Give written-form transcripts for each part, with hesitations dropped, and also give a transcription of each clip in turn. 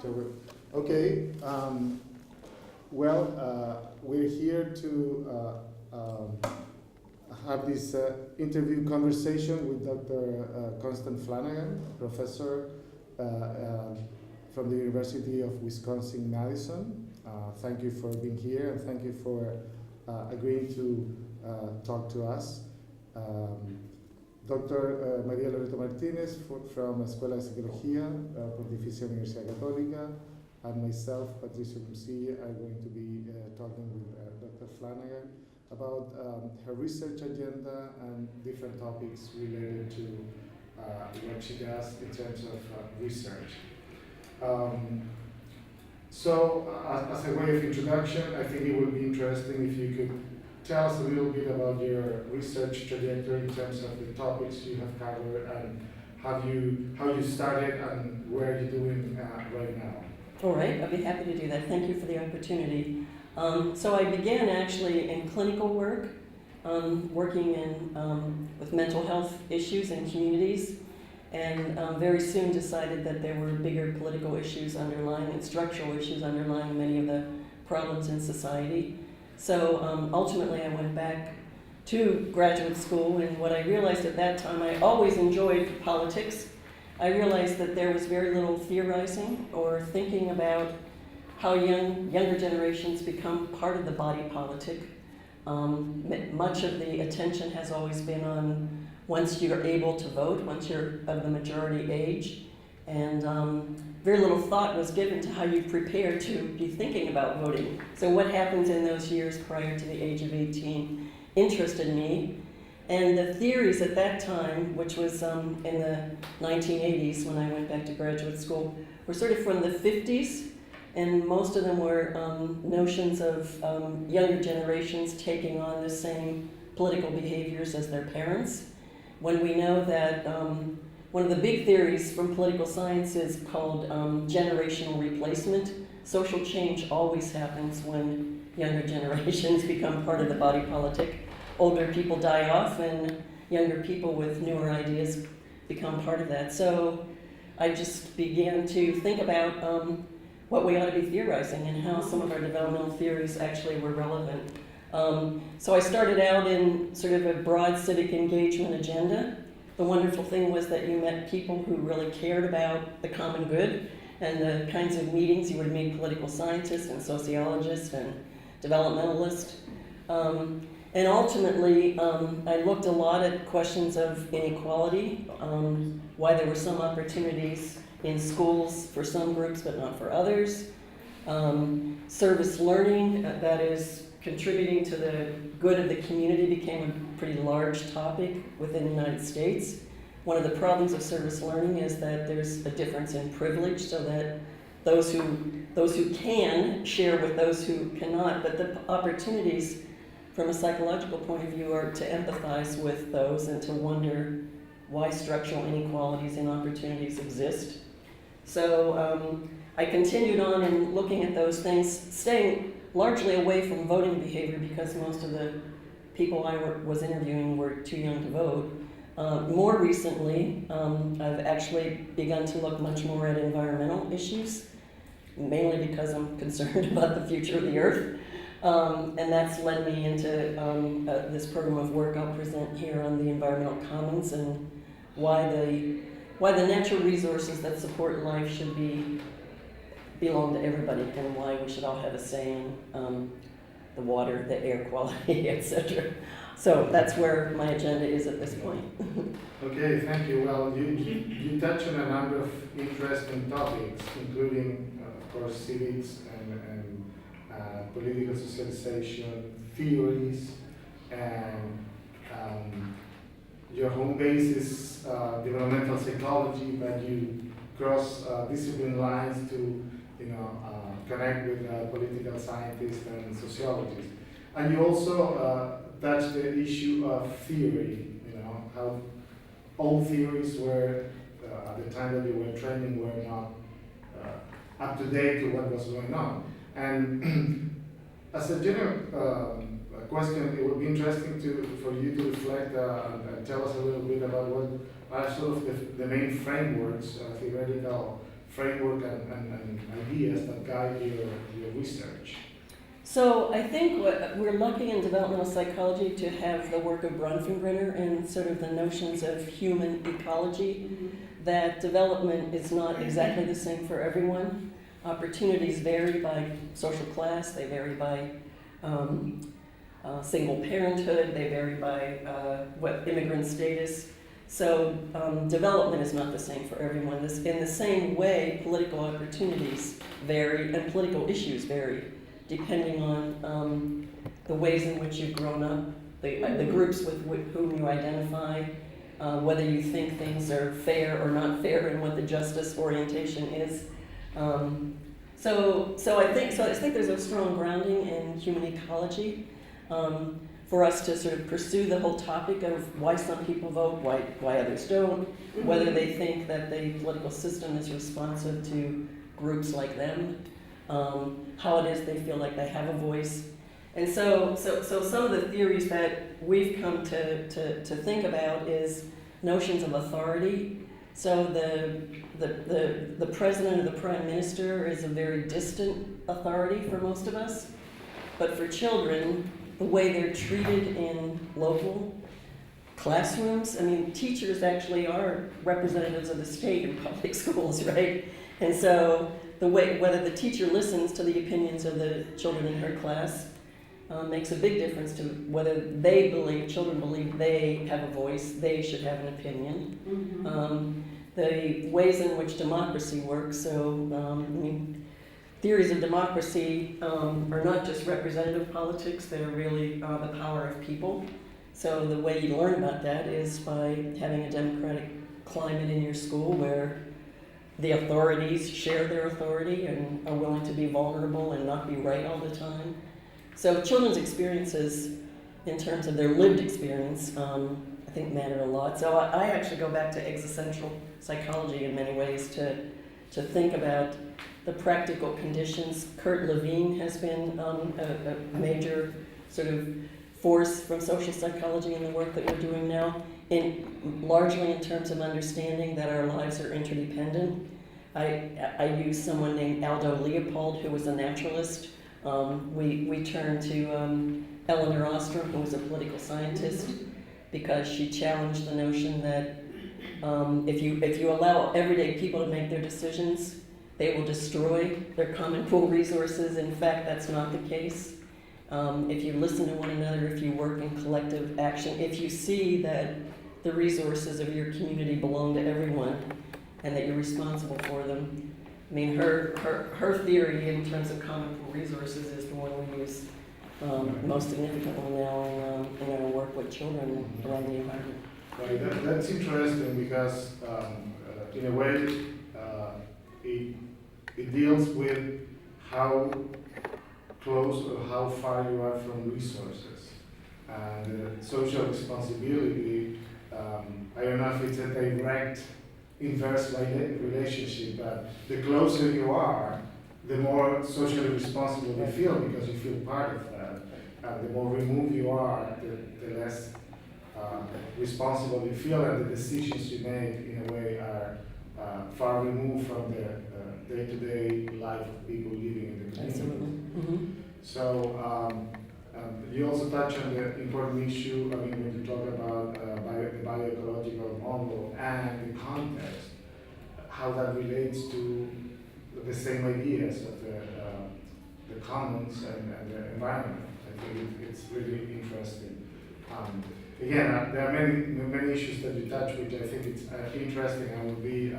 Okay. We're here to have this interview conversation with Dr. Constance Flanagan, professor from the University of Wisconsin-Madison. Thank you for being here, and thank you for agreeing to talk to us. Dr. María Loreto Martínez from Escuela de Ecología, Pontificia Universidad Católica, and myself, Patricio Crucilla, are going to be talking with Dr. Flanagan about her research agenda and different topics related to what she does in terms of research. As a way of introduction, I think it would be interesting if you could tell us a little bit about your research trajectory in terms of the topics you have covered and how you started and where you're doing right now. All right, I'd be happy to do that. Thank you for the opportunity. So I began actually in clinical work, working with mental health issues in communities, and very soon decided that there were bigger political issues underlying and structural issues underlying many of the problems in society. So ultimately I went back to graduate school, and what I realized at that time, I always enjoyed politics. I realized that there was very little theorizing or thinking about how younger generations become part of the body politic. Much of the attention has always been on once you're able to vote, once you're of the majority age, and very little thought was given to how you prepare to be thinking about voting. So what happens in those years prior to the age of 18 interested me. And the theories at that time, which was in the 1980s when I went back to graduate school, were sort of from the 50s, and most of them were notions of younger generations taking on the same political behaviors as their parents. When we know that one of the big theories from political science is called generational replacement. Social change always happens when younger generations become part of the body politic. Older people die off and younger people with newer ideas become part of that. So I just began to think about what we ought to be theorizing and how some of our developmental theories actually were relevant. So I started out in sort of a broad civic engagement agenda. The wonderful thing was that you met people who really cared about the common good, and the kinds of meetings you would meet political scientists and sociologists and developmentalists. And ultimately, I looked a lot at questions of inequality, why there were some opportunities in schools for some groups but not for others. Service learning, that is contributing to the good of the community, became a pretty large topic within the United States. One of the problems of service learning is that there's a difference in privilege, so that those who can share with those who cannot, but the opportunities from a psychological point of view are to empathize with those and to wonder why structural inequalities in opportunities exist. So I continued on in looking at those things, staying largely away from voting behavior because most of the people I was interviewing were too young to vote. More recently, I've actually begun to look much more at environmental issues, mainly because I'm concerned about the future of the earth. And that's led me into this program of work I'll present here on the environmental commons and why the natural resources that support life should belong to everybody, and why we should all have a say in the water, the air quality, etc. So that's where my agenda is at this point. Okay, thank you. Well, you touch on a number of interesting topics, including, of course, civics and political socialization, theories, and your home base is developmental psychology, but you cross discipline lines to connect with political scientists and sociologists. And you also touch the issue of theory, how all theories were, at the time that you were training, were not up to date to what was going on. And as a general question, it would be interesting for you to reflect and tell us a little bit about what are sort of the main frameworks, theoretical framework and ideas that guide your research? So I think we're lucky in developmental psychology to have the work of Bronfenbrenner and sort of the notions of human ecology, that development is not exactly the same for everyone. Opportunities vary by social class, they vary by single parenthood, they vary by immigrant status. So development is not the same for everyone. In the same way, political opportunities vary and political issues vary, depending on the ways in which you've grown up, the groups with whom you identify, whether you think things are fair or not fair, and what the justice orientation is. So I think there's a strong grounding in human ecology for us to sort of pursue the whole topic of why some people vote, why others don't, whether they think that the political system is responsive to groups like them. How it is they feel like they have a voice. And so some of the theories that we've come to think about is notions of authority. So the president or the prime minister is a very distant authority for most of us. But for children, the way they're treated in local classrooms, I mean, teachers actually are representatives of the state in public schools, right? And so the way, whether the teacher listens to the opinions of the children in her class makes a big difference to whether children believe they have a voice, they should have an opinion. The ways in which democracy works, so I mean, theories of democracy are not just representative politics, they're really the power of people. So the way you learn about that is by having a democratic climate in your school where the authorities share their authority and are willing to be vulnerable and not be right all the time. So children's experiences, in terms of their lived experience, I think matter a lot. So I actually go back to existential psychology in many ways to think about the practical conditions. Kurt Levine has been a major sort of force from social psychology in the work that we're doing now, largely in terms of understanding that our lives are interdependent. I use someone named Aldo Leopold, who was a naturalist. We turned to Elinor Ostrom, who was a political scientist, because she challenged the notion that if you allow everyday people to make their decisions, they will destroy their common pool resources. In fact, that's not the case. If you listen to one another, if you work in collective action, if you see that the resources of your community belong to everyone and that you're responsible for them. I mean, her theory in terms of common pool resources is the one we use most significantly now in our work with children around the environment. Right, that's interesting because in a way it deals with how close or how far you are from resources. And social responsibility, I don't know if it's a direct inverse relationship, but the closer you are, the more socially responsible you feel because you feel part of that. And the more removed you are, the less responsible you feel, and the decisions you make in a way are far removed from the day-to-day life of people living in the community. Absolutely. So you also touch on the important issue, I mean, when you talk about the bioecological model and the context, how that relates to the same ideas of the commons and the environment. I think it's really interesting. Again, there are many issues that you touch, which I think it's interesting and would be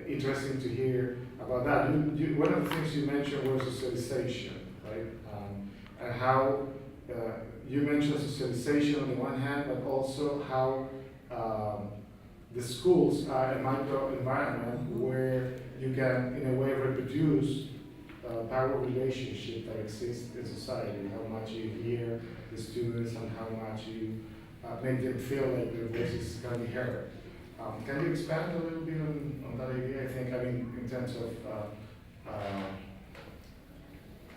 interesting to hear about that. One of the things you mentioned was socialization, right? And how you mentioned socialization on the one hand, but also how the schools are a micro-environment where you can, in a way, reproduce power relationship that exists in society, how much you hear the students and how much you make them feel like their voices can be heard. Can you expand a little bit on that idea? I think, I mean, in terms of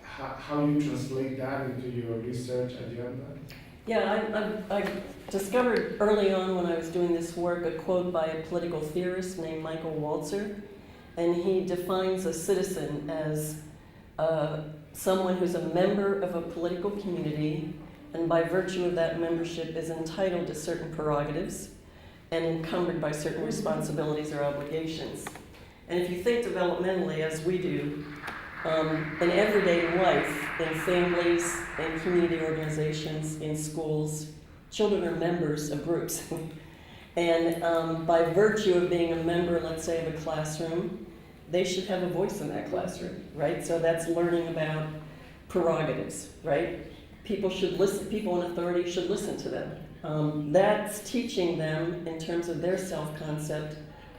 how you translate that into your research agenda? Yeah, I discovered early on when I was doing this work a quote by a political theorist named Michael Walzer, and he defines a citizen as someone who's a member of a political community, and by virtue of that membership is entitled to certain prerogatives and encumbered by certain responsibilities or obligations. And if you think developmentally, as we do, in everyday life, in families, in community organizations, in schools, children are members of groups. And by virtue of being a member, let's say, of a classroom, they should have a voice in that classroom, right? So that's learning about prerogatives, right? People should listen, people in authority should listen to them. That's teaching them, in terms of their self-concept,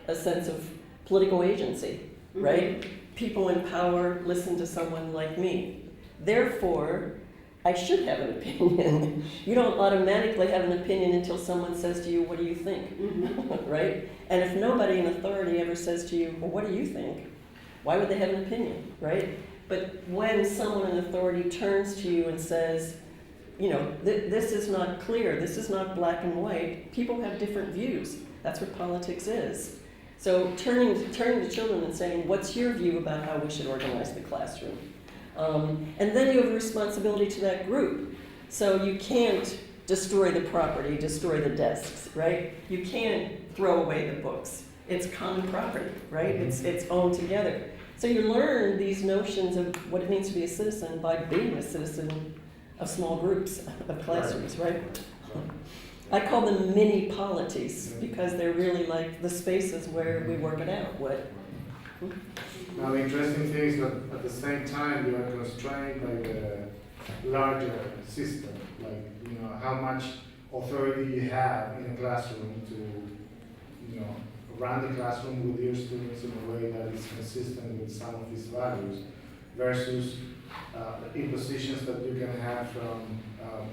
a sense of political agency, right? People in power listen to someone like me. Therefore, I should have an opinion. You don't automatically have an opinion until someone says to you, what do you think? Right? And if nobody in authority ever says to you, well, what do you think? Why would they have an opinion, right? But when someone in authority turns to you and says, you know, this is not clear, this is not black and white, people have different views. That's what politics is. So turning to children and saying, what's your view about how we should organize the classroom? And then you have a responsibility to that group. So you can't destroy the property, destroy the desks, right? You can't throw away the books. It's common property, right? It's owned together. So you learn these notions of what it means to be a citizen by being a citizen of small groups, of classrooms, right? I call them mini polities because they're really like the spaces where we work it out. Now, the interesting thing is that at the same time you are constrained by the larger system, like, you know, how much authority you have in a classroom to, you know, run the classroom with your students in a way that is consistent with some of these values, versus impositions that you can have from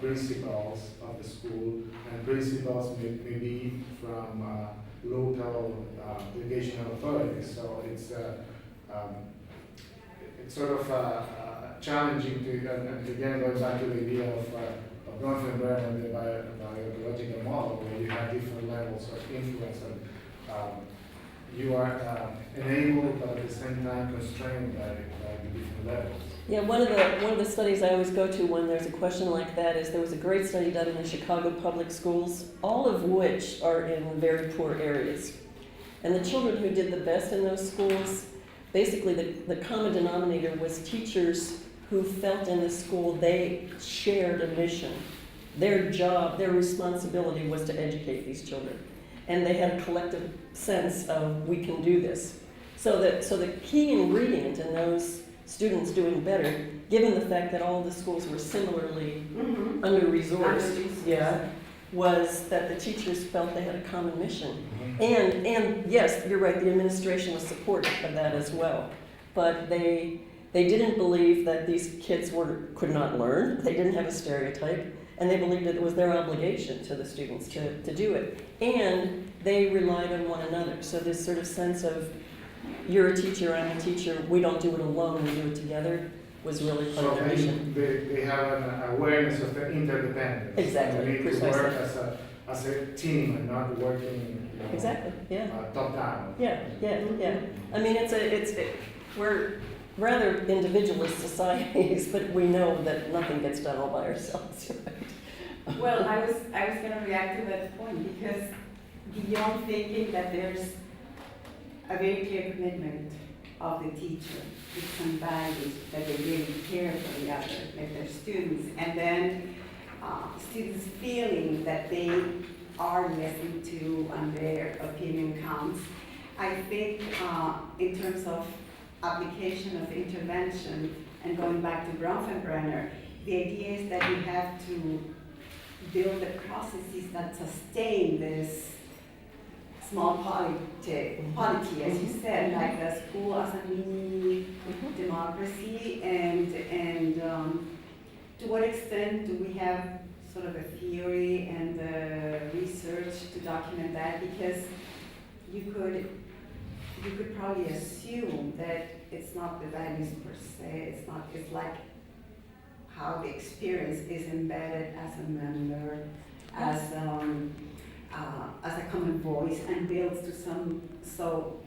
principals of the school, and principals may be from local educational authorities. So it's sort of challenging to, and again going back to the idea of Bronfenbrenner and the biological model, where you have different levels of influence, and you are enabled but at the same time constrained by the different levels. Yeah, one of the studies I always go to when there's a question like that is there was a great study done in the Chicago public schools, all of which are in very poor areas. And the children who did the best in those schools, basically the common denominator was teachers who felt in the school they shared a mission. Their job, their responsibility was to educate these children. And they had a collective sense of, we can do this. So the key ingredient in those students doing better, given the fact that all the schools were similarly under-resourced, was that the teachers felt they had a common mission. And yes, you're right, the administration was supportive of that as well. But they didn't believe that these kids could not learn. They didn't have a stereotype. And they believed that it was their obligation to the students to do it. And they relied on one another. So this sort of sense of, you're a teacher, I'm a teacher, we don't do it alone, we do it together, was really part of their mission. They have an awareness of the interdependence. Exactly, They need precisely. to work as a team and not working, you know, Exactly, yeah. Top down. Yeah. I mean, we're rather individualist societies, but we know that nothing gets done all by ourselves, right? Well, I was going to react to that point, because beyond thinking that there's a very clear commitment of the teacher with some values that they really care for the other, like their students, and then students feeling that they are listened to and their opinion counts. I think in terms of application of intervention, and going back to Bronfenbrenner, the idea is that you have to build the processes that sustain this small polity, as you said, like the school as a mini democracy, and to what extent do we have sort of a theory and research to document that? Because you could probably assume that it's not the values per se, it's like how the experience is embedded as a member, as a common voice, and builds to some. So,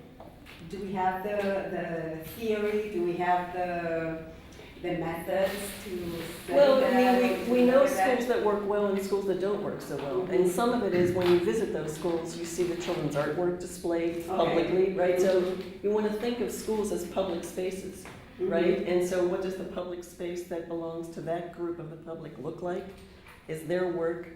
do we have the theory? Do we have the methods to study Well, that? I mean, we know that? schools that work well and schools that don't work so well. Mm-hmm. And some of it is when you visit those schools, you see the children's artwork displayed publicly, right? So you want to think of schools as public spaces, right? And so what does the public space that belongs to that group of the public look like? Is their work,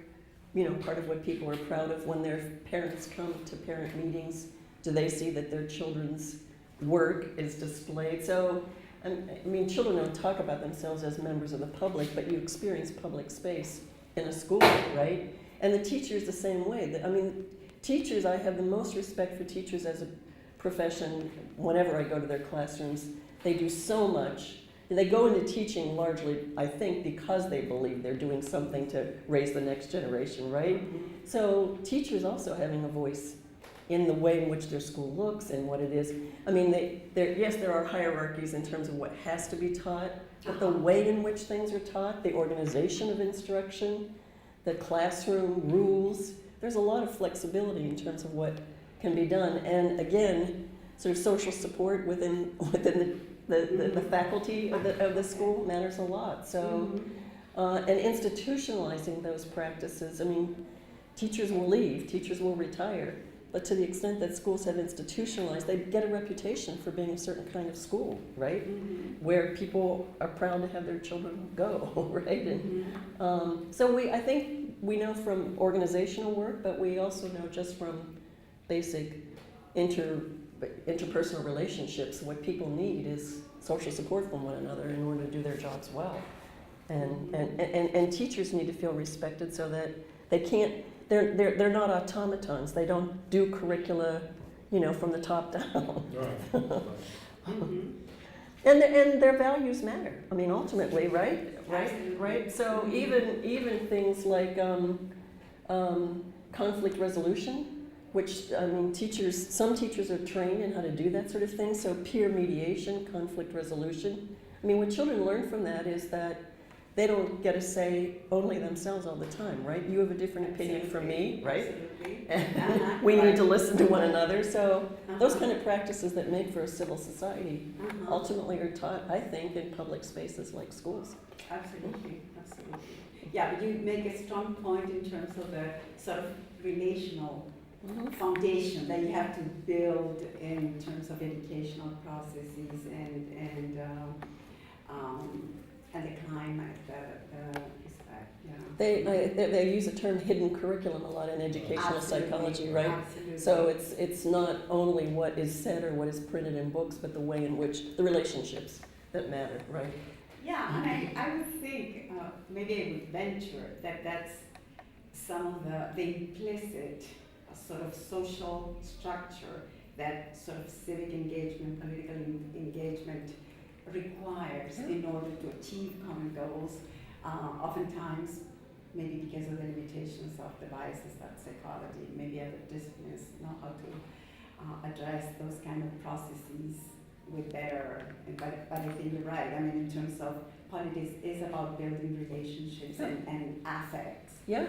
you know, part of what people are proud of when their parents come to parent meetings? Do they see that their children's work is displayed? So, I mean, children don't talk about themselves as members of the public, but you experience public space in a school, right? And the teachers the same way. I mean, teachers, I have the most respect for teachers as a profession. Whenever I go to their classrooms, they do so much. And they go into teaching largely, I think, because they believe they're doing something to raise the next generation, right? So teachers also having a voice in the way in which their school looks and what it is. I mean, yes, there are hierarchies in terms of what has to be taught, but the way in which things are taught, the organization of instruction, the classroom rules, there's a lot of flexibility in terms of what can be done. And again, sort of social support within the faculty of the school matters a lot. So, and institutionalizing those practices, I mean, teachers will leave, teachers will retire. But to the extent that schools have institutionalized, they get a reputation for being a certain kind of school, right? Where people are proud to have their children go, right? And so I think we know from organizational work, but we also know just from basic interpersonal relationships, what people need is social support from one another in order to do their jobs well. And teachers need to feel respected so that they can't. They're not automatons. They don't do curricula, you know, from the top down. And their values matter. I mean, ultimately, right? So even things like conflict resolution, which I mean, some teachers are trained in how to do that sort of thing. So peer mediation, conflict resolution. I mean, what children learn from that is that they don't get to say only themselves all the time, right? You have a different opinion from me, right? And we need to listen to one another. So those kind of practices that make for a civil society ultimately are taught, I think, in public spaces like schools. Absolutely. Yeah, but you make a strong point in terms of the sort of relational foundation that you have to build in terms of educational processes and the climate, They use the term hidden curriculum a lot in educational psychology, right? Absolutely. So it's not only what is said or what is printed in books, but the way in which the relationships that matter, right? Yeah, and I would think, maybe I would venture that that's some of the implicit sort of social structure that sort of civic engagement, political engagement requires in order to achieve common goals. Oftentimes, maybe because of the limitations of the biases that psychology, maybe other disciplines know how to address those kind of processes with better, but I think you're right. I mean, in terms of politics is about building relationships and affects. Yeah.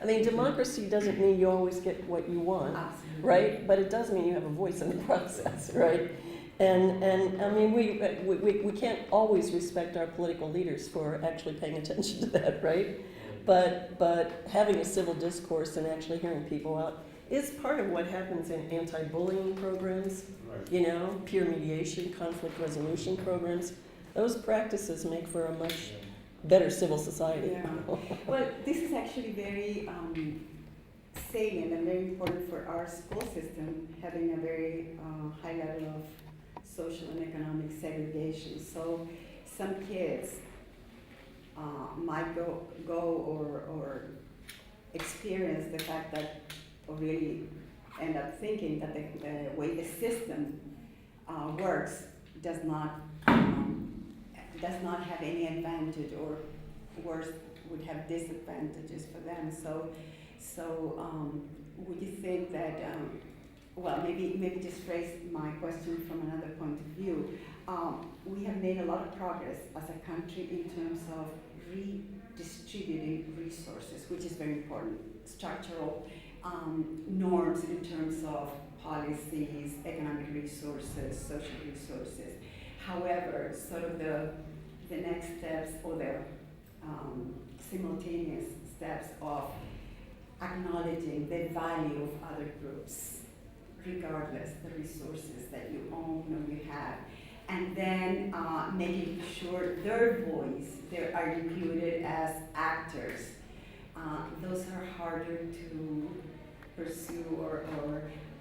I mean, democracy doesn't mean you always get what you want, Absolutely. right? But it does mean you have a voice in the process, right? And I mean, we can't always respect our political leaders for actually paying attention to that, right? But having a civil discourse and actually hearing people out is part of what happens in anti-bullying programs, you know, peer mediation, conflict resolution programs. Those practices make for a much better civil society. Yeah. Well, this is actually very salient and very important for our school system, having a very high level of social and economic segregation. So some kids might go or experience the fact that, or really end up thinking that the way the system works does not have any advantage, or worse, would have disadvantages for them. So would you think that well, maybe just phrase my question from another point of view. We have made a lot of progress as a country in terms of redistributing resources, which is very important. Structural norms in terms of policies, economic resources, social resources. However, sort of the next steps or the simultaneous steps of acknowledging the value of other groups, regardless the resources that you own or you have, and then making sure their voice, they are included as actors. Those are harder to pursue, or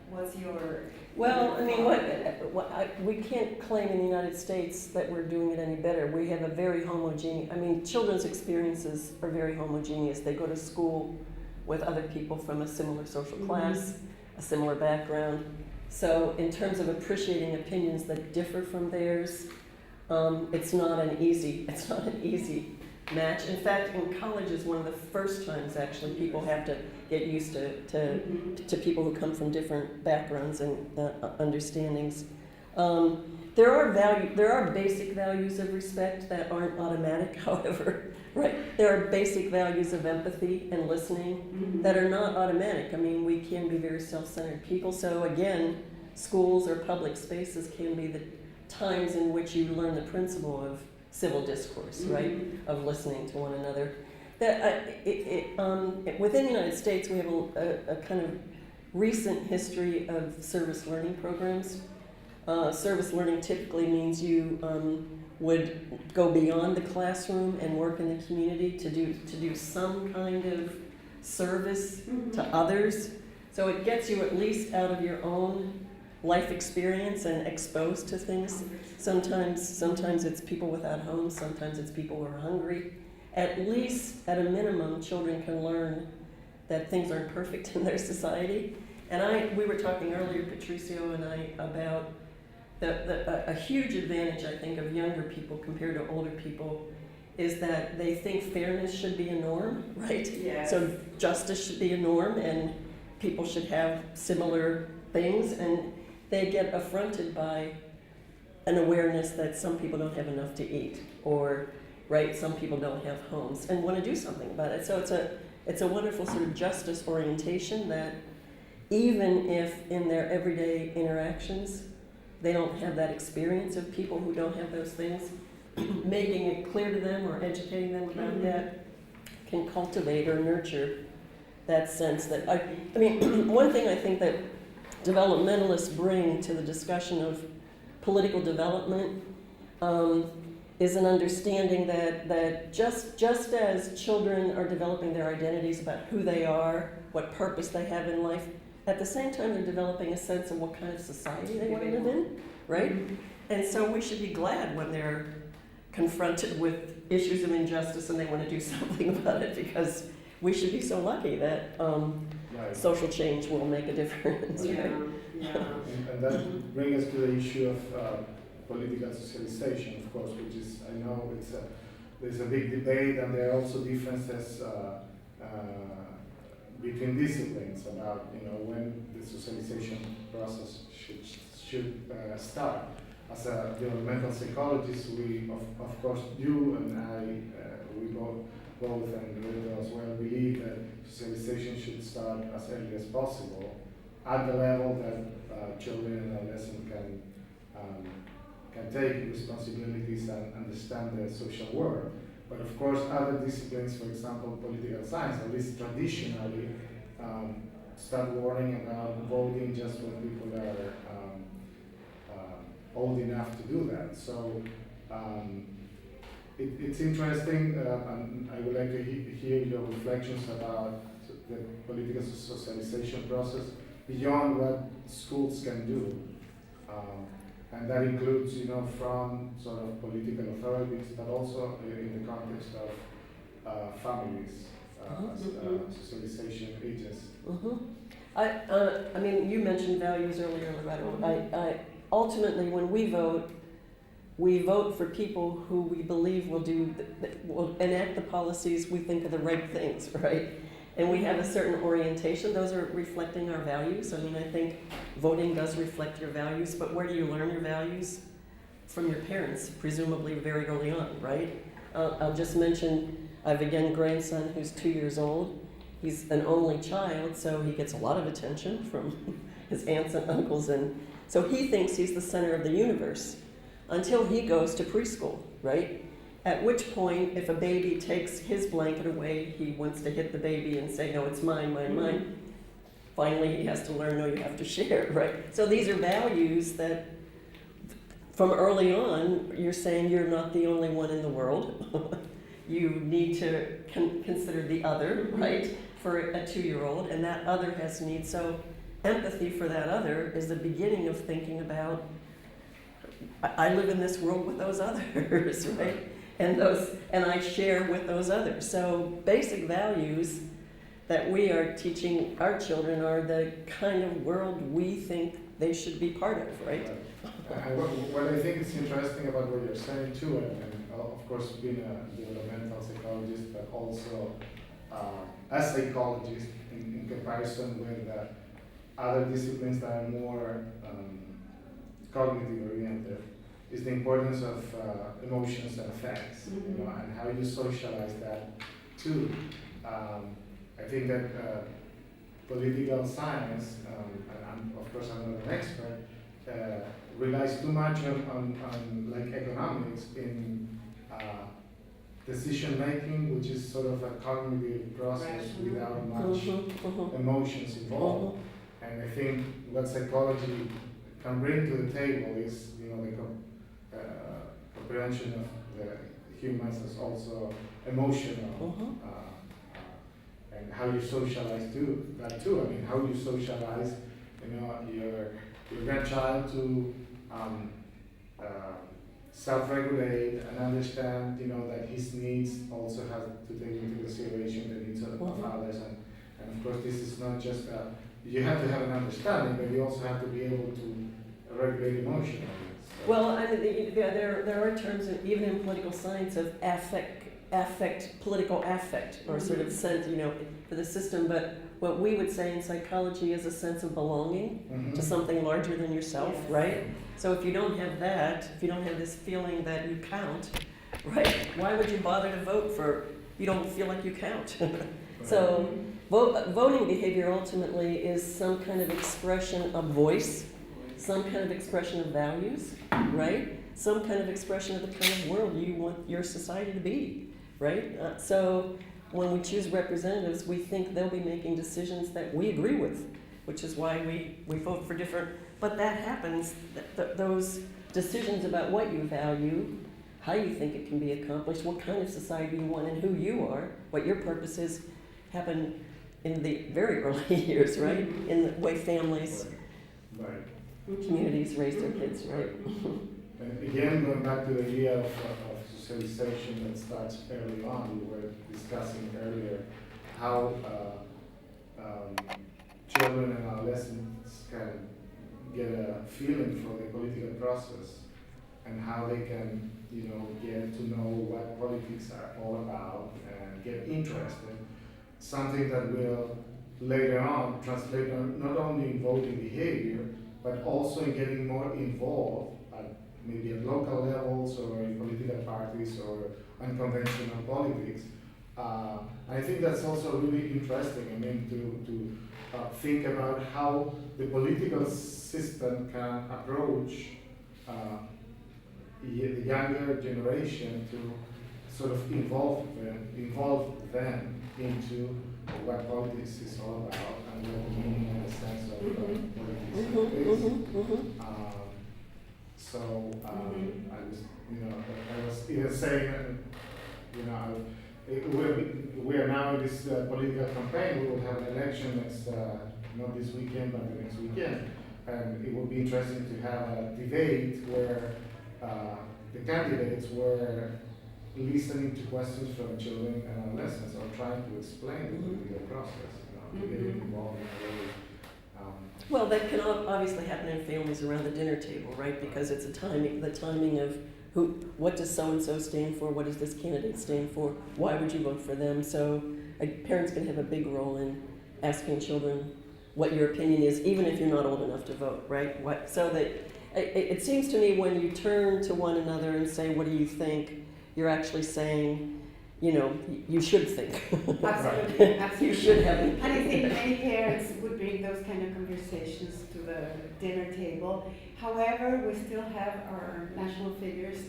what's your... Well, I mean, we can't claim in the United States that we're doing it any better. We have a very homogeneous, I mean, children's experiences are very homogeneous. They go to school with other people from a similar social class, a similar background. So in terms of appreciating opinions that differ from theirs, it's not an easy match. In fact, in college is one of the first times actually people have to get used to people who come from different backgrounds and understandings. There are basic values of respect that aren't automatic, however, right? There are basic values of empathy and listening that are not automatic. I mean, we can be very self-centered people. So again, schools or public spaces can be the times in which you learn the principle of civil discourse, right? Of listening to one another. Within the United States, we have a kind of recent history of service learning programs. Service learning typically means you would go beyond the classroom and work in the community to do some kind of service to others. So it gets you at least out of your own life experience and exposed to things. Sometimes it's people without homes, sometimes it's people who are hungry. At least, at a minimum, children can learn that things aren't perfect in their society. And we were talking earlier, Patricio and I, about a huge advantage, I think, of younger people compared to older people is that they think fairness should be a norm, right? Yes. So justice should be a norm, and people should have similar things, and they get affronted by an awareness that some people don't have enough to eat, or right, some people don't have homes and want to do something about it. So it's a wonderful sort of justice orientation that even if in their everyday interactions they don't have that experience of people who don't have those things, making it clear to them or educating them about that can cultivate or nurture that sense that, I mean, one thing I think that developmentalists bring to the discussion of political development is an understanding that just as children are developing their identities about who they are, what purpose they have in life, at the same time they're developing a sense of what kind of society they want to live in, right? And so we should be glad when they're confronted with issues of injustice and they want to do something about it, because we should be so lucky that social change will make a difference. Yeah, Right? yeah. And that brings us to the issue of political socialization, of course, which is, I know there's a big debate, and there are also differences between disciplines about, you know, when the socialization process should start. As a developmental psychologist, we of course do, and we both and Rita as well believe that socialization should start as early as possible, at the level that children and adolescents can take responsibilities and understand the social world. But of course, other disciplines, for example, political science, at least traditionally, start worrying about voting just when people are old enough to do that. So it's interesting, and I would like to hear your reflections about the political socialization process beyond what schools can do. And that includes, you know, from sort of political authorities, but also in the context of families as socialization agents. I mean, you mentioned values earlier, Loretta. Ultimately, when we vote for people who we believe will enact the policies we think are the right things, right? And we have a certain orientation. Those are reflecting our values. I mean, I think voting does reflect your values, but where do you learn your values? From your parents, presumably very early on, right? I'll just mention, I have again a grandson who's 2 years old. He's an only child, so he gets a lot of attention from his aunts and uncles, and so he thinks he's the center of the universe until he goes to preschool, right? At which point, if a baby takes his blanket away, he wants to hit the baby and say, no, it's mine, mine, mine. Finally, he has to learn, no, you have to share, right? So these are values that from early on, you're saying you're not the only one in the world. You need to consider the other, right, for a 2-year-old, and that other has needs. So empathy for that other is the beginning of thinking about, I live in this world with those others, right? And I share with those others. So basic values that we are teaching our children are the kind of world we think they should be part of, right? What I think is interesting about what you're saying too, and of course being a developmental psychologist, but also a psychologist in comparison with other disciplines that are more cognitive oriented, is the importance of emotions and effects, you know, and how you socialize that too. I think that political science, and of course I'm not an expert, relies too much on like economics in decision making, which is sort of a cognitive process without much emotions involved. And I think what psychology can bring to the table is, you know, the comprehension of the humans as also emotional, and how you socialize that too. I mean, how you socialize, you know, your grandchild to self-regulate and understand, you know, that his needs also have to take into consideration the needs of others, and of course this is not just you have to have an understanding, but you also have to be able to regulate emotionally. So. Well, I mean, there are terms, even in political science, of political affect, or sort of sense, you know, for the system. But what we would say in psychology is a sense of belonging to something larger than yourself, right? So if you don't have that, if you don't have this feeling that you count, right, why would you bother to vote for, you don't feel like you count? So voting behavior ultimately is some kind of expression of voice, some kind of expression of values, right? Some kind of expression of the kind of world you want your society to be, right? So when we choose representatives, we think they'll be making decisions that we agree with, which is why we vote for different, but that happens, those decisions about what you value, how you think it can be accomplished, what kind of society you want, and who you are, what your purpose is, happen in the very early years, right? In the way families, communities raise their kids, right? And again, going back to the idea of socialization that starts early on, we were discussing earlier how children and adolescents can get a feeling for the political process and how they can, you know, get to know what politics are all about and get interested. Something that will later on translate not only in voting behavior, but also in getting more involved maybe at local levels or in political parties or unconventional politics. I think that's also really interesting. I mean, to think about how the political system can approach the younger generation to sort of involve them into what politics is all about and what the meaning and the sense of politics is. So I was even saying, you know, we are now in this political campaign. We will have an election next, not this weekend, but the next weekend, and it will be interesting to have a debate where the candidates were listening to questions from children and adolescents, or trying to explain the political process, you know, to get involved in a way. Well, that can obviously happen in families around the dinner table, right? Because it's the timing of what does so-and-so stand for? What does this candidate stand for? Why would you vote for them? So parents can have a big role in asking children what your opinion is, even if you're not old enough to vote, right? So that it seems to me when you turn to one another and say, what do you think? You're actually saying, you should think. Absolutely, absolutely. You should have. And I think many parents would bring those kind of conversations to the dinner table. However, we still have our national figures,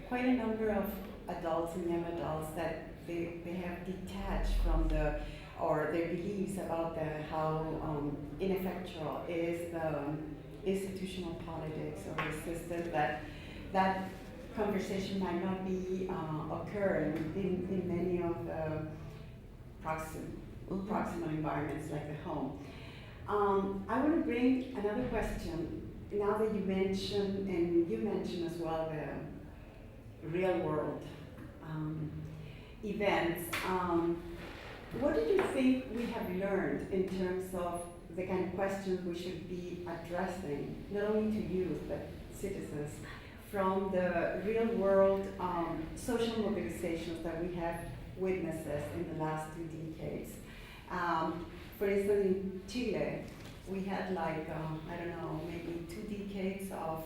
quite a number of adults and young adults that they have detached from their beliefs about how ineffectual is the institutional politics or the system, that conversation might not be occurring in many of the proximal environments like the home. I want to bring another question. Now that you mentioned, and you mentioned as well, the real world events, what do you think we have learned in terms of the kind of questions we should be addressing, not only to youth, but citizens, from the real world social mobilizations that we have witnessed in the last 2 decades? For instance, in Chile, we had maybe 2 decades of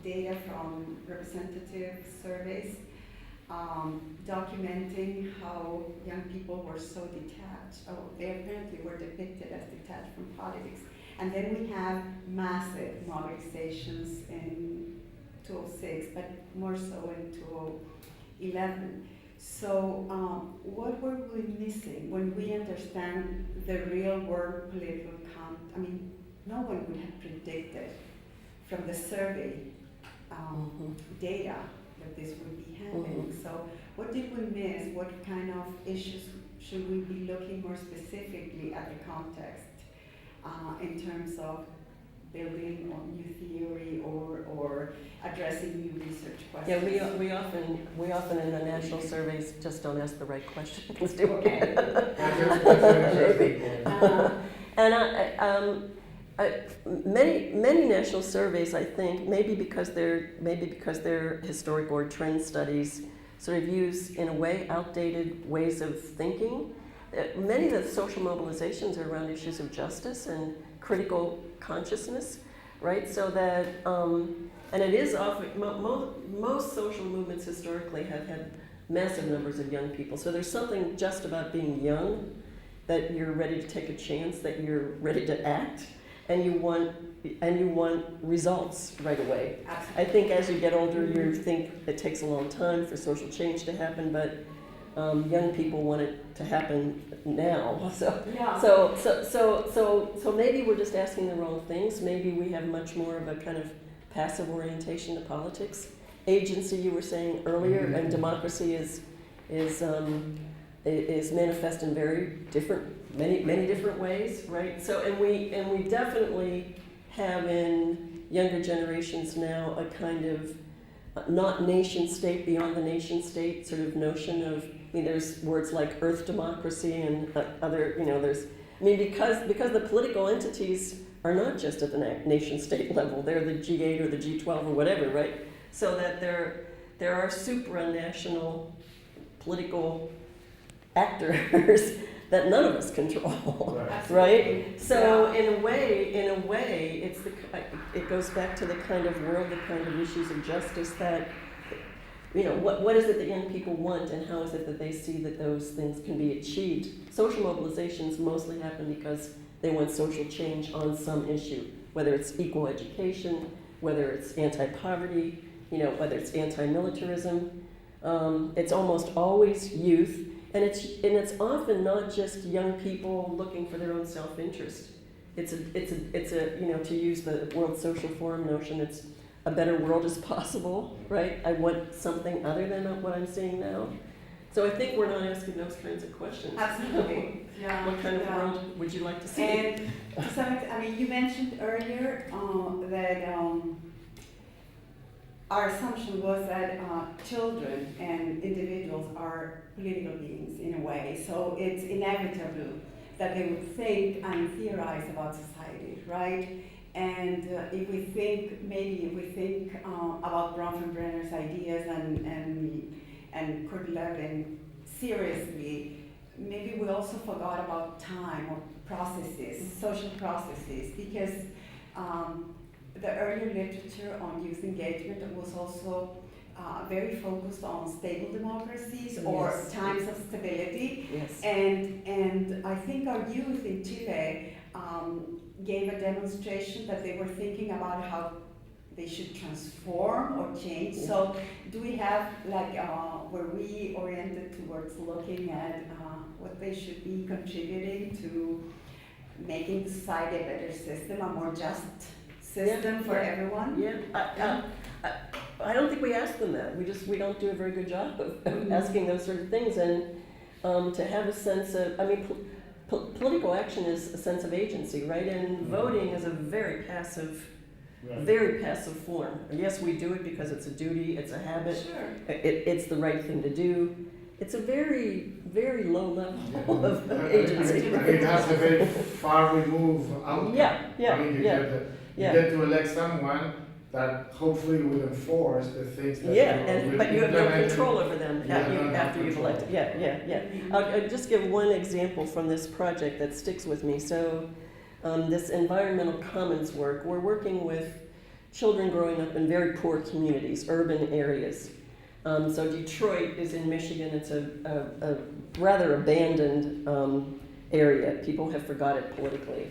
data from representative surveys documenting how young people were so detached. They apparently were depicted as detached from politics. And then we have massive mobilizations in 2006, but more so in 2011. So what were we missing when we understand the real world political no one would have predicted from the survey data that this would be happening. So what did we miss? What kind of issues should we be looking more specifically at the context in terms of building on new theory or addressing new research questions? Yeah, we often in the national surveys just don't ask the right questions, do we? Okay. That's an interesting point. Many national surveys, I think, maybe because they're historic or trend studies, sort of use in a way outdated ways of thinking. Many of the social mobilizations are around issues of justice and critical consciousness, right? So that, and it is often, most social movements historically have had massive numbers of young people. So there's something just about being young, that you're ready to take a chance, that you're ready to act, and you want results right away. Absolutely. I think as you get older, you think it takes a long time for social change to happen, but young people want it to happen now. So maybe we're just asking the wrong things. Maybe we have much more of a kind of passive orientation to politics. Agency, you were saying earlier, and democracy is manifest in many different ways, right? So and we definitely have in younger generations now a kind of not nation state beyond the nation state sort of notion of, there's words like earth democracy and other, because the political entities are not just at the nation state level, they're the G8 or the G12 or whatever, right? So that there are supranational political actors that none of us control, right? So in a way, it goes back to the kind of world, the kind of issues of justice that, what is it that young people want, and how is it that they see that those things can be achieved? Social mobilizations mostly happen because they want social change on some issue, whether it's equal education, whether it's anti-poverty, whether it's anti-militarism. It's almost always youth. And it's often not just young people looking for their own self-interest. It's a to use the World Social Forum notion, it's a better world is possible, right? I want something other than what I'm seeing now. So I think we're not asking those kinds of questions. Absolutely. Yeah. What kind of world would you like to see? And to some extent, you mentioned earlier that our assumption was that children and individuals are political beings in a way, so it's inevitable that they would think and theorize about society, right? And if we think about Bronfenbrenner's ideas and Kurt Lewin seriously, maybe we also forgot about time or processes, social processes, because the earlier literature on youth engagement was also very focused on stable democracies or Yes. times of stability. Yes. And I think our youth in Chile gave a demonstration that they were thinking about how they should transform or change. Yeah. So do we have, like, were we oriented towards looking at what they should be contributing to making society a better system, a more just system for everyone? Yeah, I don't think we ask them that. We don't do a very good job of asking those sort of things, and to have a sense of, I mean, political action is a sense of agency, right? And voting is a very passive form. Yes, we do it because it's a duty, it's a habit, Sure. it's the right thing to do. It's a very, very low level of agency. It has a very far removed outcome. I mean, you get to elect someone that hopefully will enforce the things that but you have no implemented. control over them after you've control. elected. I'll just give one example from this project that sticks with me. So this environmental commons work, we're working with children growing up in very poor communities, urban areas. So Detroit is in Michigan. It's a rather abandoned area. People have forgot it politically.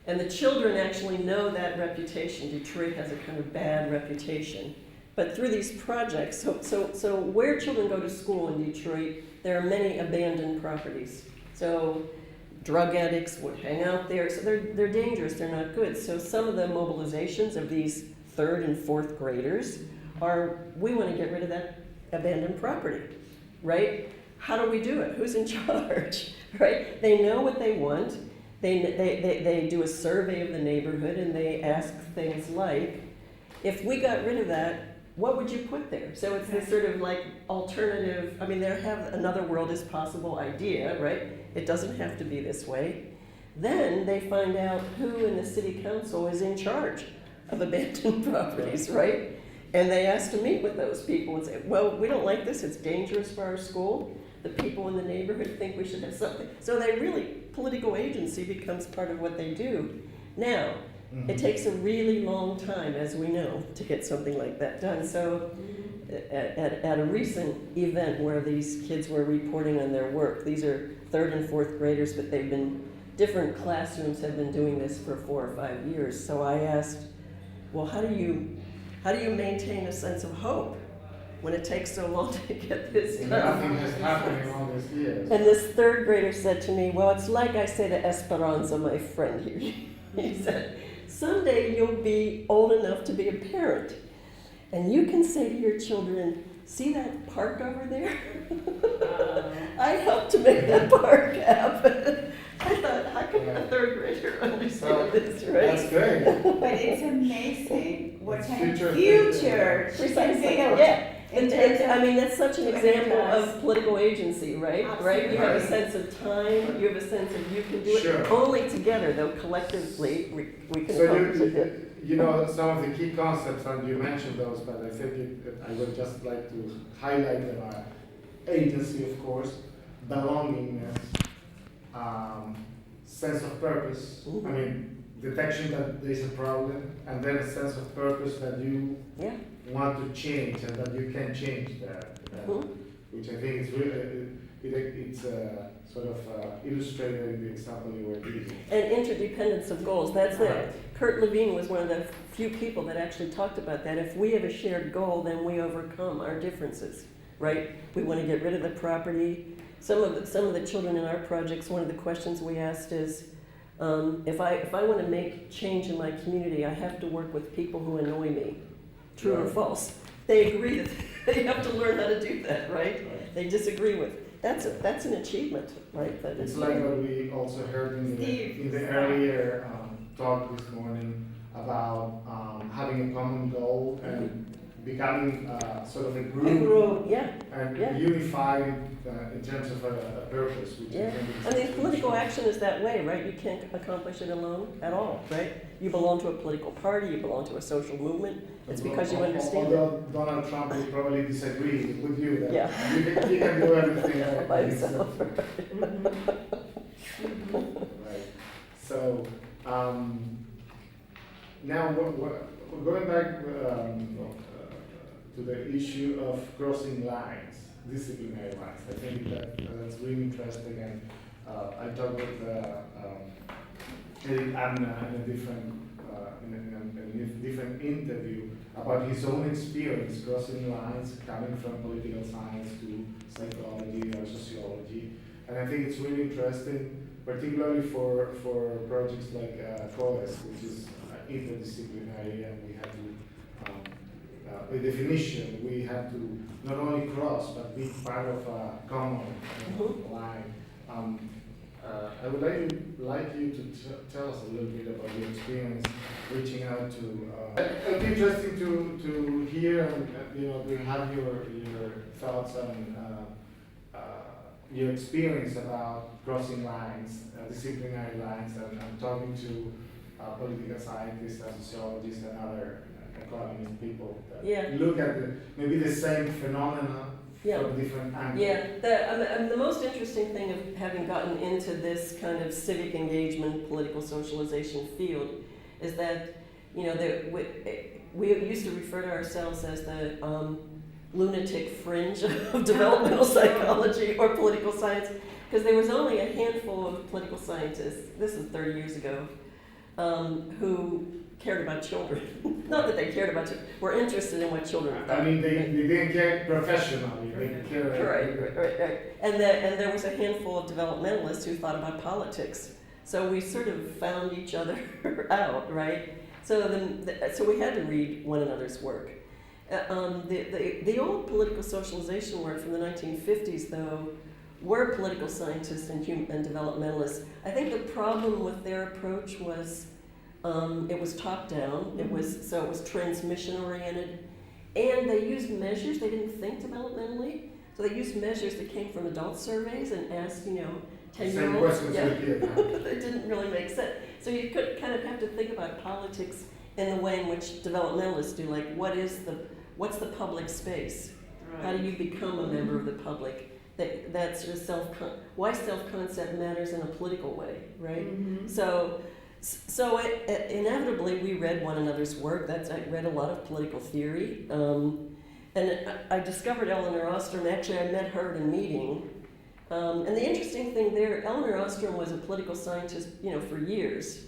And the children actually know that reputation. Detroit has a kind of bad reputation. But through these projects, so where children go to school in Detroit, there are many abandoned properties. So drug addicts would hang out there. So they're dangerous, they're not good. So some of the mobilizations of these 3rd and 4th graders are, we want to get rid of that abandoned property, right? How do we do it? Who's in charge, right? They know what they want. They do a survey of the neighborhood and they ask things like, if we got rid of that, what would you put there? So it's this sort of like alternative, I mean, there have another world is possible idea, right? It doesn't have to be this way. Then they find out who in the city council is in charge of abandoned properties, right? And they ask to meet with those people and say, well, we don't like this, it's dangerous for our school. The people in the neighborhood think we should have something. So they really, political agency becomes part of what they do. Now, it takes a really long time, as we know, to get something like that done. So at a recent event where these kids were reporting on their work, these are 3rd and 4th graders, but they've been, different classrooms have been doing this for 4 or 5 years. So I asked, well, how do you maintain a sense of hope when it takes so long to get this done? Nothing has happened in all these years. And this 3rd grader said to me, well, it's like I say to Esperanza, my friend here. He said, someday you'll be old enough to be a parent, and you can say to your children, see that park over there? I helped to make that park happen. I thought, how can a 3rd grader understand this, right? That's great. But it's amazing what It's kind of future future she can Precisely, build. yeah. in And, terms I of- mean, that's such an example Yes. of political agency, right? Right? You have a Absolutely. sense of time, you have a sense of you can do it. Sure. Only together, though, collectively, we can So accomplish it. you know, some of the key concepts, and you mentioned those, but I think I would just like to highlight them are agency, of course, belongingness, sense of purpose. I mean, detection that there's a problem, and then a sense of purpose that you Yeah. want to change and that you can change that, Mhm. which I think is really, it's sort of illustrated in the example you were giving. And interdependence of goals, that's it. Right. Kurt Levine was one of the few people that actually talked about that. If we have a shared goal, then we overcome our differences, right? We want to get rid of the property. Some of the children in our projects, one of the questions we asked is, if I want to make change in my community, I have to work with people who annoy me. True or Right. false? They agree that they have to learn how to do that, right? Right. They disagree with. That's an achievement, right? That It's is- like what we also heard in the earlier talk this morning about having a common goal and becoming sort of a I group grew, yeah, and yeah. unified in terms of a purpose. Which yeah. I think is I mean, political crucial. action is that way, right? You can't accomplish it alone at all, right? You belong to a political party, you belong to a social movement. It's because you understand it. Although Donald Trump would probably disagree with you that Yeah. you can do everything By yourself. himself. Right. So now we're going back to the issue of crossing lines, disciplinary lines. I think that's really interesting, and I talked with Eric Abner in a different interview about his own experience crossing lines, coming from political science to psychology or sociology, and I think it's really interesting, particularly for projects like COES, which is interdisciplinary, and we have to, by definition, we have to not only cross but be part of a common line. I would like you to tell us a little bit about your experience reaching out to. It'd be interesting to hear and to have your thoughts on your experience about crossing lines, disciplinary lines, and talking to political scientists, sociologists, and other economist people that look at maybe the same phenomena from different angles. Yeah, the most interesting thing of having gotten into this kind of civic engagement, political socialization field is that, we used to refer to ourselves as the lunatic fringe of developmental psychology or political science, because there was only a handful of political scientists, this is 30 years ago, who cared about children. Not that they cared about children, were interested in what children thought. I mean, they didn't care professionally, they cared. Right. And there was a handful of developmentalists who thought about politics. So we sort of found each other out, right? So we had to read one another's work. The old political socialization work from the 1950s, though, were political scientists and developmentalists. I think the problem with their approach was it was top down. It was transmission oriented, and they used measures. They didn't think developmentally, so they used measures that came from adult surveys and asked 10-year-olds. They didn't really make sense. So you could kind of have to think about politics in the way in which developmentalists do. Like, what's the public space? Right. How do you become a member of the public? That sort of why self-concept matters in a political way, right? Mm-hmm. So inevitably we read one another's work. I read a lot of political theory, and I discovered Elinor Ostrom. Actually, I met her at a meeting, and the interesting thing there, Elinor Ostrom was a political scientist, for years,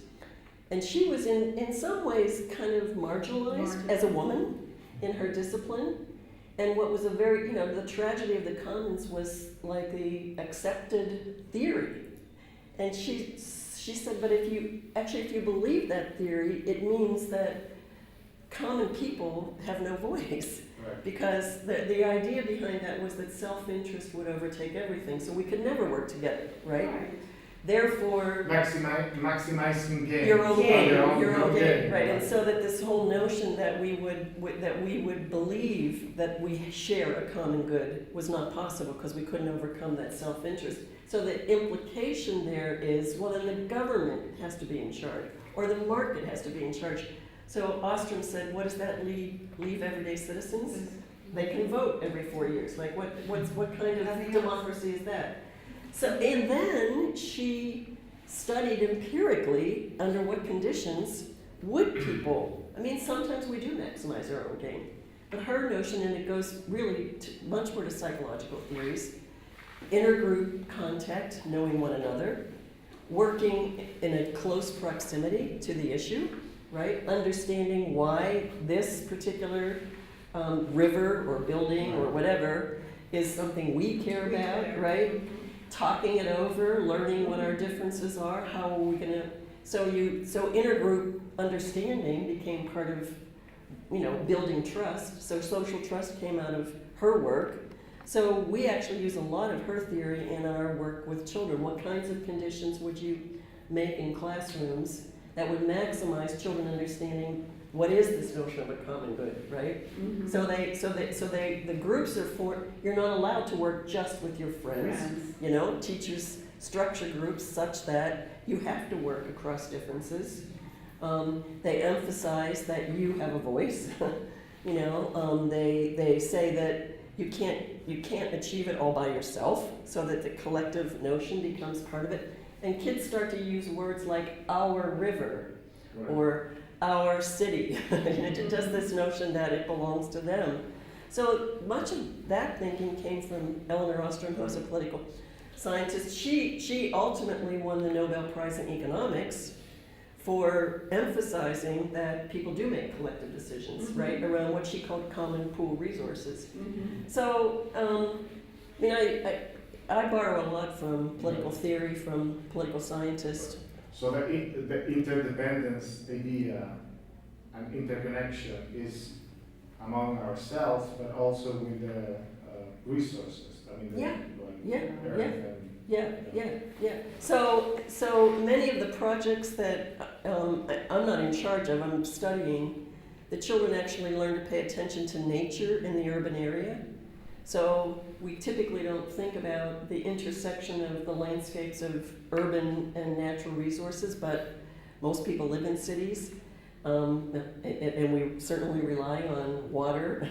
and she was in some ways kind of marginalized as a woman in her discipline. And what was the tragedy of the commons was like the accepted theory. And she said, but if you believe that theory, it means that common people have no voice. Right. Because the idea behind that was that self-interest would overtake everything, so we could never work together, right? Therefore, maximizing gain. Your own gain, right? And so that this whole notion that we would believe that we share a common good was not possible because we couldn't overcome that self-interest. So the implication there is, well, then the government has to be in charge, or the market has to be in charge. So Ostrom said, what does that leave everyday citizens? They can vote every 4 years. Like, what kind of democracy is that? So, and then she studied empirically under what conditions would people, sometimes we do maximize our own gain, but her notion, and it goes really much more to psychological theories, intergroup contact, knowing one another, working in a close proximity to the issue, right? Understanding why this particular river or building or whatever is something we care about, right? Talking it over, learning what our differences are, how are we gonna, so intergroup understanding became part of, building trust. So social trust came out of her work. So we actually use a lot of her theory in our work with children. What kinds of conditions would you make in classrooms that would maximize children understanding what is this notion of a common good, right? Mhm. So the groups are for, you're not allowed to work just with your friends. You know, teachers structure groups such that you have to work across differences. They emphasize that you have a voice. You know, they say that you can't achieve it all by yourself, so that the collective notion becomes part of it. And kids start to use words like our river or our city. It does this notion that it belongs to them. So much of that thinking came from Elinor Ostrom, who was a political scientist. She ultimately won the Nobel Prize in Economics for emphasizing that people do make collective decisions, right, around what she called common pool resources. So, I mean, I borrow a lot from political theory, from political scientists. So the interdependence idea and interconnection is among ourselves, but also with the resources. I mean, Yeah. So many of the projects that I'm not in charge of, I'm studying, the children actually learn to pay attention to nature in the urban area. So we typically don't think about the intersection of the landscapes of urban and natural resources, but most people live in cities, and we certainly rely on water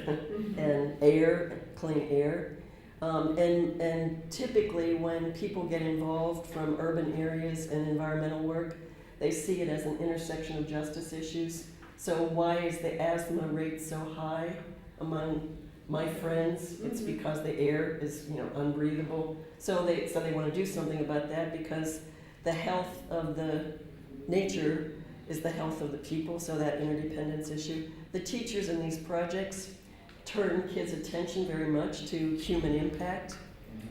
and air, clean air. And typically when people get involved from urban areas and environmental work, they see it as an intersection of justice issues. So why is the asthma rate so high among my friends? It's because the air is, unbreathable. So they want to do something about that, because the health of the nature is the health of the people, so that interdependence issue. The teachers in these projects turn kids' attention very much to human impact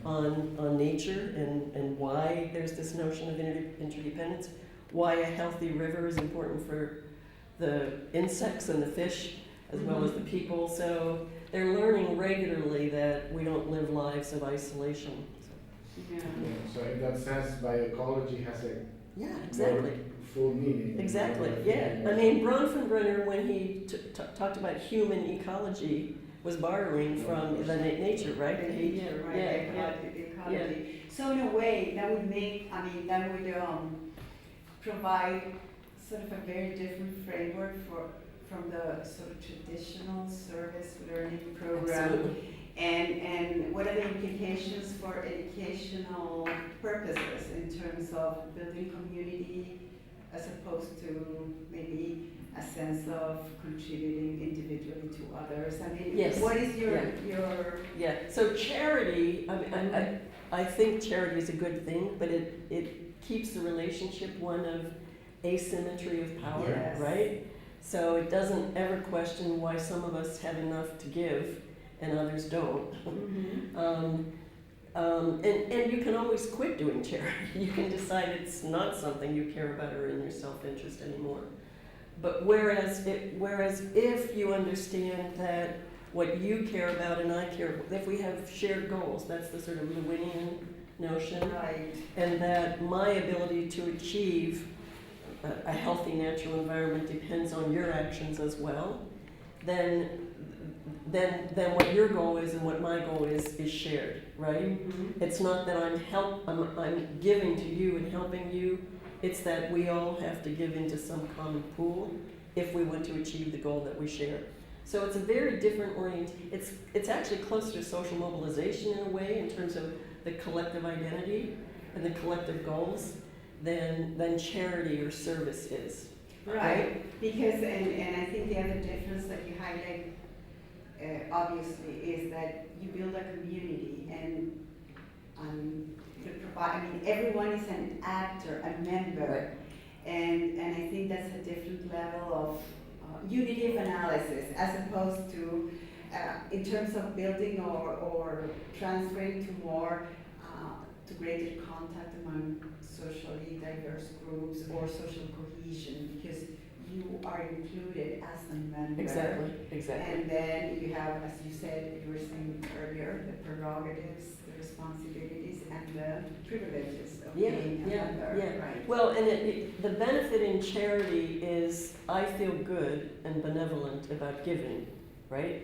on nature and why there's this notion of interdependence, why a healthy river is important for the insects and the fish as well as the people. So they're learning regularly that we don't live lives of isolation. So in that sense, bioecology has a exactly. full meaning. Exactly, I mean, Bronfenbrenner, when he talked about human ecology, was borrowing from the nature, right? Ecology. So in a way, that would provide sort of a very different framework from the sort of traditional service learning program. Absolutely. And what are the implications for educational purposes in terms of building community as opposed to maybe a sense of contributing individually to others? I mean, what is your... So charity, I think charity is a good thing, but it keeps the relationship one of asymmetry of power, right? So it doesn't ever question why some of us have enough to give and others don't. And you can always quit doing charity. You can decide it's not something you care about or in your self-interest anymore. But whereas if you understand that what you care about and I care about, if we have shared goals, that's the sort of Lewinian notion, Right. And that my ability to achieve a healthy natural environment depends on your actions as well, then what your goal is and what my goal is shared, right? It's not that I'm giving to you and helping you. It's that we all have to give into some common pool if we want to achieve the goal that we share. So it's a very different it's actually closer to social mobilization in a way, in terms of the collective identity and the collective goals than charity or service is. Right, because, and I think the other difference that you highlight obviously is that you build a community and you provide, everyone is an actor, a member, and I think that's a different level of unity of analysis as opposed to in terms of building or transferring to more to greater contact among socially diverse groups or social cohesion, because you are included as a member. Exactly, exactly. And then you have, as you said, you were saying earlier, the prerogatives, the responsibilities, and the privileges of being a member, right? Well, and the benefit in charity is I feel good and benevolent about giving, right?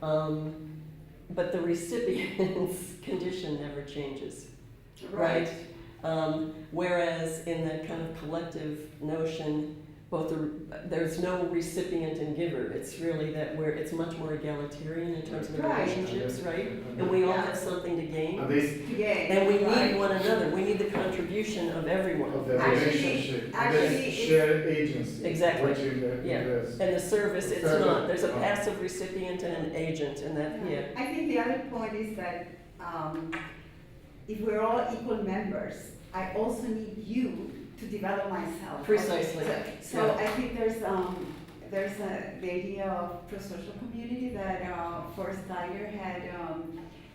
But the recipient's condition never changes, right? Whereas in that kind of collective notion, there's no recipient and giver. It's really that it's much more egalitarian in terms of the relationships, right? And we all have something to gain. And we need one another. We need the contribution of everyone. Of the relationship, the shared agency. Exactly. Which is And the service, it's not. There's a passive recipient and an agent, and that, I think the other point is that if we're all equal members, I also need you to develop myself. Precisely. So I think there's the idea of pro-social community that Forrest Dyer had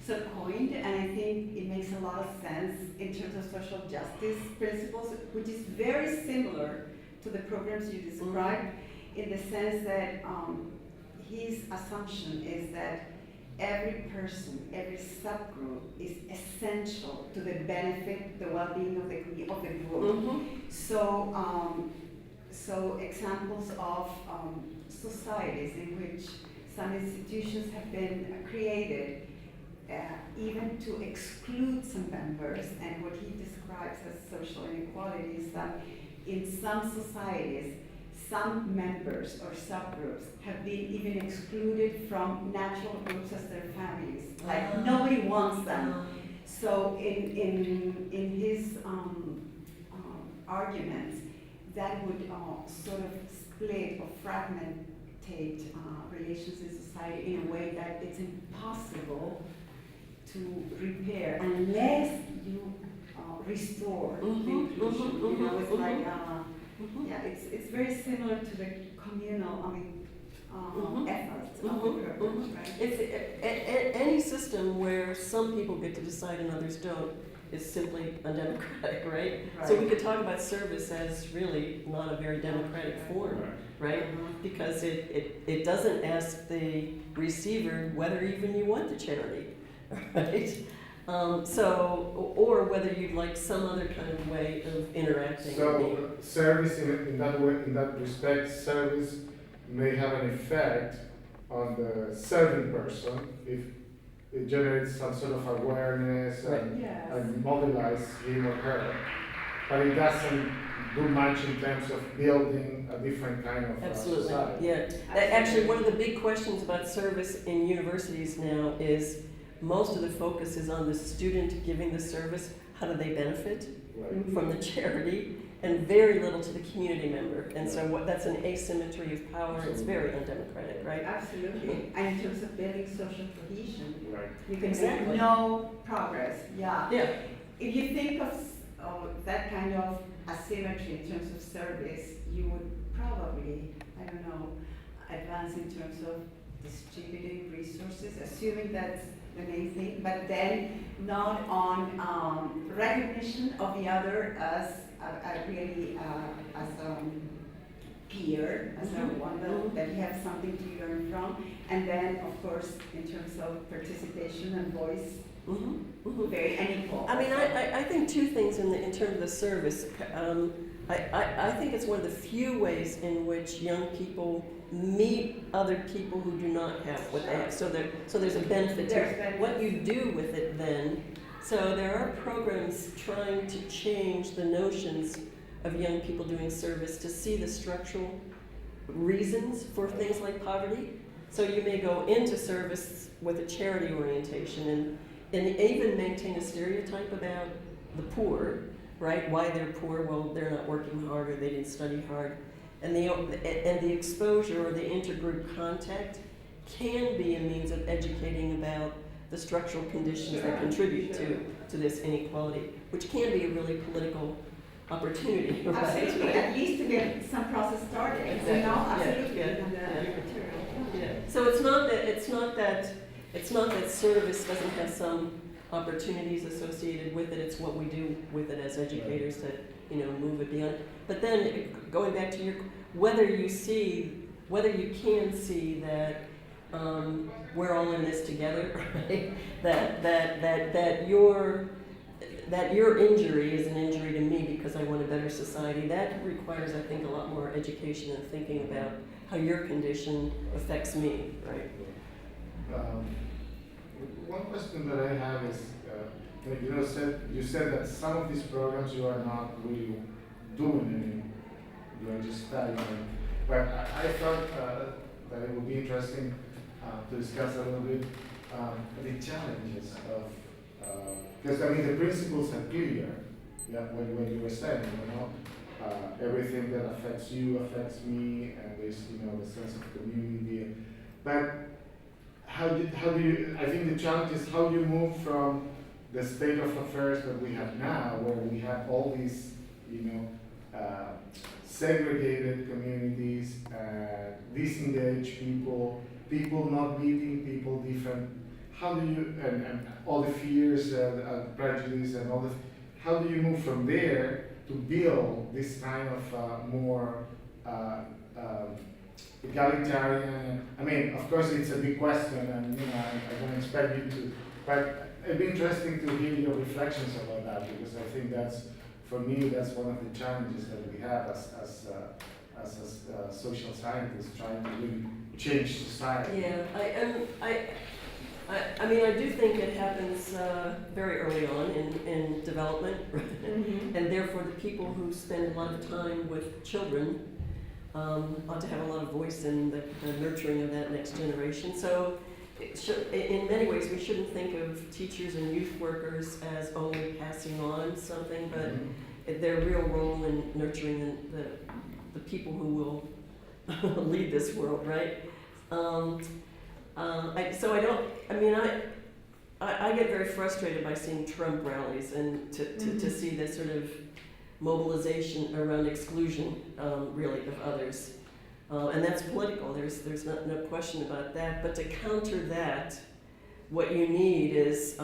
sort of coined, and I think it makes a lot of sense in terms of social justice principles, which is very similar to the programs you described, in the sense that his assumption is that every person, every subgroup is essential to the benefit, the well-being of the group. So examples of societies in which some institutions have been created even to exclude some members, and what he describes as social inequality is that in some societies, some members or subgroups have been even excluded from natural groups as their families. Like nobody wants them. So in his arguments, that would sort of split or fragmentate relations in society in a way that it's impossible to repair unless you restore the inclusion. You know, it's like it's very similar to the communal, efforts of the group, right? It's any system where some people get to decide and others don't is simply undemocratic, right? So we could talk about service as really not a very democratic form, right? Because it doesn't ask the receiver whether even you want the charity, right? Or whether you'd like some other kind of way of interacting. So service in that way, in that respect, service may have an effect on the serving person if it generates some sort of awareness and mobilize him or her. But it doesn't do much in terms of building a different kind of society. Yeah. Actually, one of the big questions about service in universities now is most of the focus is on the student giving the service. How do they benefit from the charity? And very little to the community member. And so that's an asymmetry of power. Absolutely. It's very undemocratic, right? Absolutely. And in terms of building social cohesion, you can exactly. make no progress. Yeah. If you think of that kind of asymmetry in terms of service, you would probably, advance in terms of distributing resources, assuming that's the main thing, but then not on recognition of the other as really as a peer, as one that you have something to learn from, and then of course in terms of participation and voice, very unequal. I mean, I think two things in terms of the service. I think it's one of the few ways in which young people meet other people who do not have what they have. So there's a benefit to it. What you do with it then. So there are programs trying to change the notions of young people doing service to see the structural reasons for things like poverty. So you may go into service with a charity orientation and even maintain a stereotype about the poor, right? Why they're poor? Well, they're not working hard or they didn't study hard. And the exposure or the intergroup contact can be a means of educating about the structural conditions that contribute to this inequality, which can be a really political opportunity, right? Absolutely, at least to get some process started. Exactly. Absolutely. So it's not that service doesn't have some opportunities associated with it. It's what we do with it as educators to move it beyond. But then going back to whether you can see that we're all in this together, right? That your injury is an injury to me because I want a better society. That requires, I think, a lot more education and thinking about how your condition affects me, right? One question that I have is, you said that some of these programs you are not really doing any, you are just studying. But I thought that it would be interesting to discuss a little bit the challenges of, because I mean the principles are clear. Yeah, when you were saying, everything that affects you affects me, and there's the sense of community. But how do you? I think the challenge is how you move from the state of affairs that we have now, where we have all these, segregated communities, disengaged people not meeting people different. How do you, and all the fears and prejudice and all this, how do you move from there to build this kind of more egalitarian? I mean, of course, it's a big question, and I don't expect you to, but it'd be interesting to hear your reflections about that, because I think that's, for me, that's one of the challenges that we have as social scientists, trying to really change society. Yeah, I mean, I do think it happens very early on in development, Mm-hmm. and therefore the people who spend a lot of time with children ought to have a lot of voice in the nurturing of that next generation. So in many ways, we shouldn't think of teachers and youth workers as only passing on something, but their real role in nurturing the people who will lead this world, right? I get very frustrated by seeing Trump rallies and to see this sort of mobilization around exclusion, really, of others. And that's political, there's no question about that. But to counter that, what you need is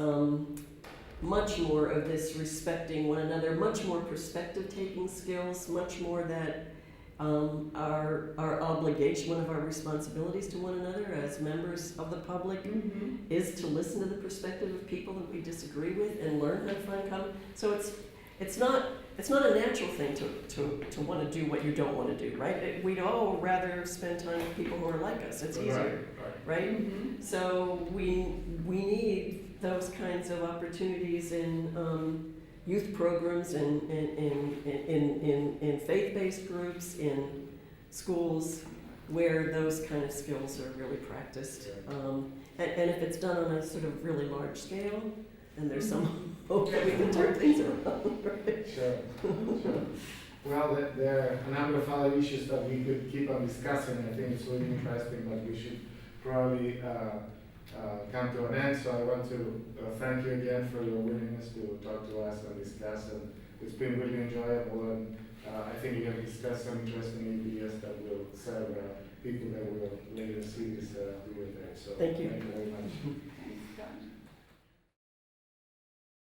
much more of this respecting one another, much more perspective-taking skills, much more that our obligation, one of our responsibilities to one another as members of the public is to listen to the perspective of people that we disagree with and learn how to find common. So it's not a natural thing to want to do what you don't want to do, right? We'd all rather spend time with people who are like us. It's easier, right? Mm-hmm. So we need those kinds of opportunities in youth programs, in faith-based groups, in schools, where those kind of skills are really practiced. And if it's done on a sort of really large scale, then there's some hope that we can turn things around. Right? Sure. Well, there are a number of other issues that we could keep on discussing. I think it's really interesting, but we should probably come to an end. So I want to thank you again for your willingness to talk to us and discuss. And it's been really enjoyable. And I think we have discussed some interesting ideas that will serve people that will later see this video there. So thank you very much.